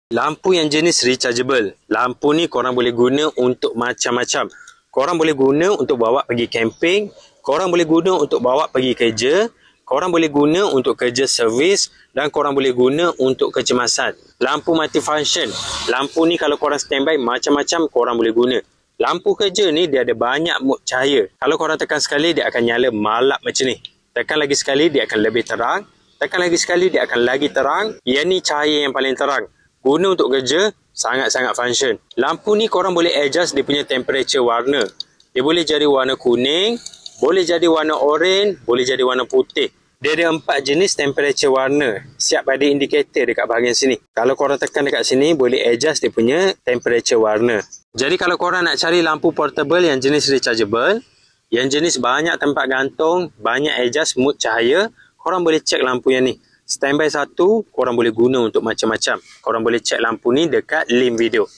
Lampu yang jenis rechargeable. Lampu ni korang boleh guna untuk macam-macam. Korang boleh guna untuk bawa pergi camping. Korang boleh guna untuk bawa pergi kerja. Korang boleh guna untuk kerja servis. Dan korang boleh guna untuk kecemasan. Lampu multifunction. Lampu ni kalau korang standby macam-macam korang boleh guna. Lampu kerja ni dia ada banyak mod cahaya. Kalau korang tekan sekali dia akan nyala malap macam ni. Tekan lagi sekali dia akan lebih terang. Tekan lagi sekali dia akan lagi terang. Yang ni cahaya yang paling terang. Guna untuk kerja, sangat-sangat function. Lampu ni korang boleh adjust dia punya temperature warna. Dia boleh jadi warna kuning, boleh jadi warna oren, boleh jadi warna putih. Dia ada 4 jenis temperature warna. Siap ada indikator dekat bahagian sini. Kalau korang tekan dekat sini, boleh adjust dia punya temperature warna. Jadi kalau korang nak cari lampu portable yang jenis rechargeable, yang jenis banyak tempat gantung, banyak adjust mood cahaya, korang boleh cek lampu yang ni. Standby 1, korang boleh guna untuk macam-macam. Korang boleh cek lampu ni dekat link video.